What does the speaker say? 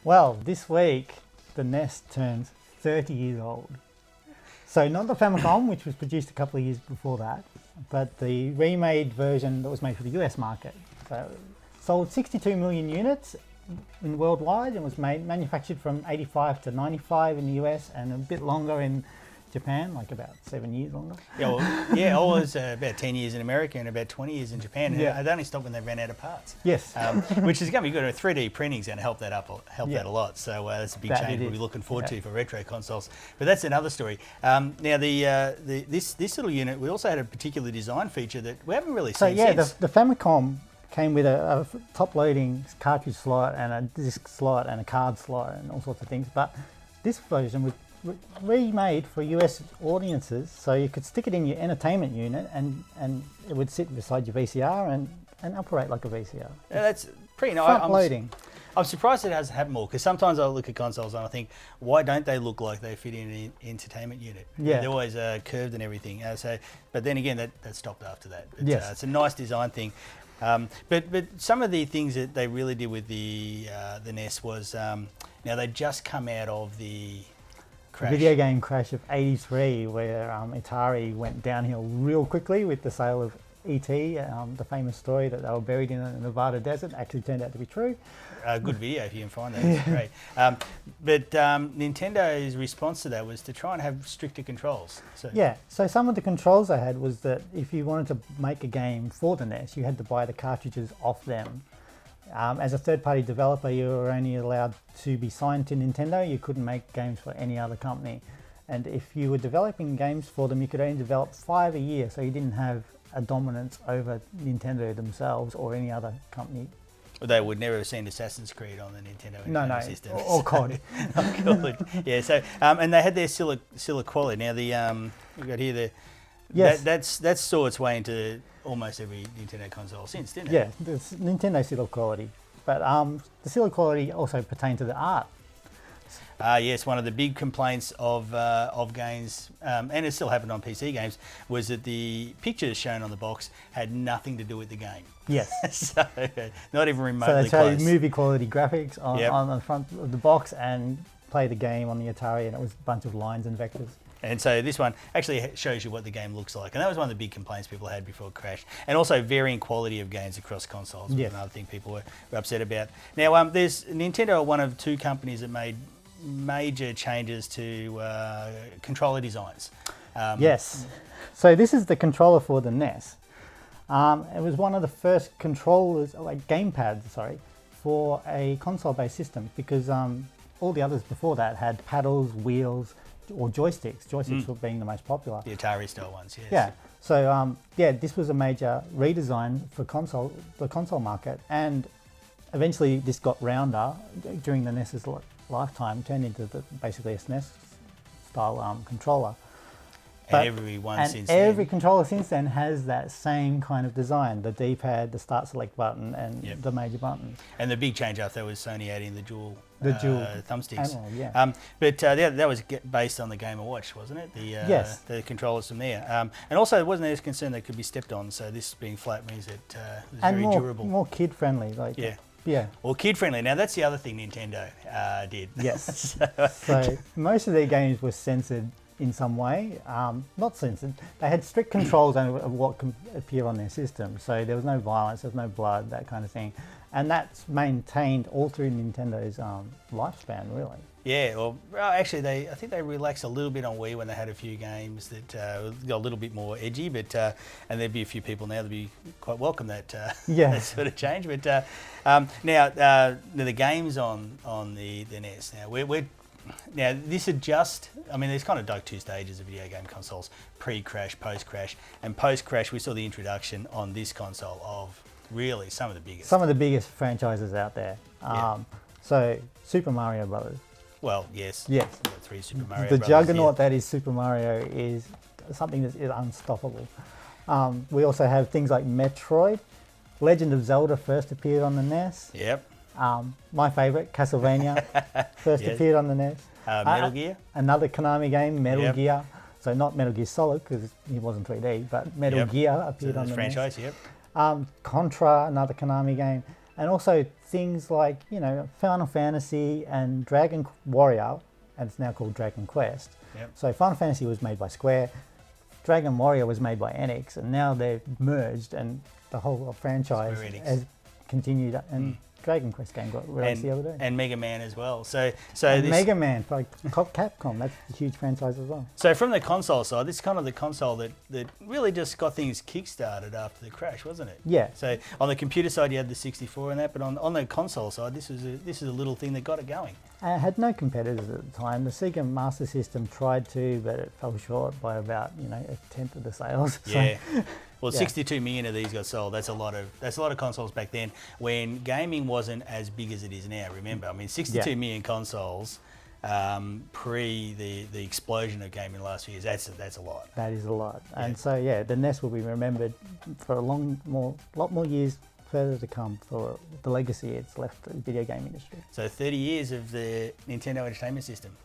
Well, this week the NES turns 30 years old. So not the Famicom, which was produced a couple of years before that, but the remade version that was made for the US market. So it sold 62 million units worldwide and was manufactured from 85 to 95 in the US and a bit longer in Japan, like about 7 years longer. I was about 10 years in America and about 20 years in Japan. And Yeah. it only stopped when they ran out of parts. Yes. Which is going to be good. 3D printing is going to help that that a lot. So that's a big That change it we'll be is. looking forward to for retro consoles. But that's another story. Now, this little unit, we also had a particular design feature that we haven't really So seen yeah, since. the Famicom came with a top-loading cartridge slot and a disc slot and a card slot and all sorts of things. But this version was remade for US audiences, so you could stick it in your entertainment unit and it would sit beside your VCR and operate like a VCR. Yeah, that's pretty nice. Front loading. I'm surprised it hasn't happened more, because sometimes I look at consoles and I think, why don't they look like they fit in an entertainment unit? Yeah. They're always curved and everything. But then again, that stopped after that. But, Yes. it's a nice design thing. But some of the things that they really did with the NES was, now they'd just come out of the crash. Video game crash of '83, where Atari went downhill real quickly with the sale of E.T., the famous story that they were buried in a Nevada desert actually turned out to be true. Good video if you can find that. It's great. But Nintendo's response to that was to try and have stricter controls. So some of the controls they had was that if you wanted to make a game for the NES, you had to buy the cartridges off them. As a third-party developer, you were only allowed to be signed to Nintendo. You couldn't make games for any other company. And if you were developing games for them, you could only develop 5 a year, so you didn't have a dominance over Nintendo themselves or any other company. They would never have seen Assassin's Creed on the Nintendo system. Or COD. COD. Yeah. So and they had their Silla quality. Now you've got here Yes. That's saw its way into almost every Nintendo console since, didn't it? Yeah, there's Nintendo Silla quality, but the Silla quality also pertained to the art. Yes, one of the big complaints of games, and it still happened on PC games, was that the pictures shown on the box had nothing to do with the game. Yes. So not even remotely So they show close. movie quality graphics Yep. on the front of the box and play the game on the Atari, and it was a bunch of lines and vectors. And so this one actually shows you what the game looks like. And that was one of the big complaints people had before it crashed. And also varying quality of games across consoles was Yes. another thing people were upset about. Now, there's Nintendo are one of two companies that made major changes to controller designs. Yes. So this is the controller for the NES. It was one of the first controllers, like gamepads, for a console-based system, because all the others before that had paddles, wheels, or joysticks. Joysticks were being the most popular. The Atari style ones, yes. Yeah. So this was a major redesign for the console market, and eventually this got rounder during the NES's lifetime, turned into basically a SNES style controller. And every controller since then has that same kind of design: the D-pad, the start select button, and the major button. And the big change after was Sony adding the dual thumbsticks. Analog, yeah. But that was based on the Game & Watch, wasn't it? Yes. The controllers from there. And also, it wasn't as concerned they could be stepped on, so this being flat means it was very durable. More kid-friendly. Yeah. Or kid-friendly. Now, that's the other thing Nintendo did. Yes. So most of their games were censored in some way. Not censored. They had strict controls over what can appear on their system. So there was no violence, there was no blood, that kind of thing. And that's maintained all through Nintendo's lifespan, really. Yeah, well, actually, I think they relaxed a little bit on Wii when they had a few games that got a little bit more edgy, but and there'd be a few people now that'd be quite welcome that that sort of change. But now the games on the NES. Now this had just, there's kind of like two stages of video game consoles: pre-crash, post-crash, and post-crash we saw the introduction on this console of really some of the biggest franchises out there. So Super Mario Brothers. Well, yes. Yes. The 3 Super Mario The Brothers, juggernaut that is Super Mario is something that is unstoppable. We also have things like Metroid. Legend of Zelda first appeared on the NES. Yep. My favourite, Castlevania, first appeared on the NES. Metal Gear. Another Konami game, Metal Gear. So not Metal Gear Solid, because it wasn't 3D, but Metal Gear appeared on the franchise, NES. Contra, another Konami game. And also things like, you know, Final Fantasy and Dragon Warrior, and it's now called Dragon Quest. Yep. So Final Fantasy was made by Square, Dragon Warrior was made by NX, and now they've merged and the whole franchise has continued. And Dragon Quest game got released the other day. And Mega Man as well. So Mega Man, like Capcom, that's a huge franchise as well. So from the console side, this is kind of the console that really just got things kick-started after the crash, wasn't it? Yeah. So on the computer side, you had the 64 and that, but on the console side, this is a little thing that got it going. It had no competitors at the time. The Sega Master System tried to, but it fell short by about, you know, a tenth of the sales. Yeah. Well, 62 million of these got sold. That's a lot of consoles back then when gaming wasn't as big as it is now. Remember, I mean, 62 million consoles pre the explosion of gaming in the last few years. That's a lot. That is a lot. And so the NES will be remembered for a lot more years further to come for the legacy it's left the video game industry. So 30 years of the Nintendo Entertainment System.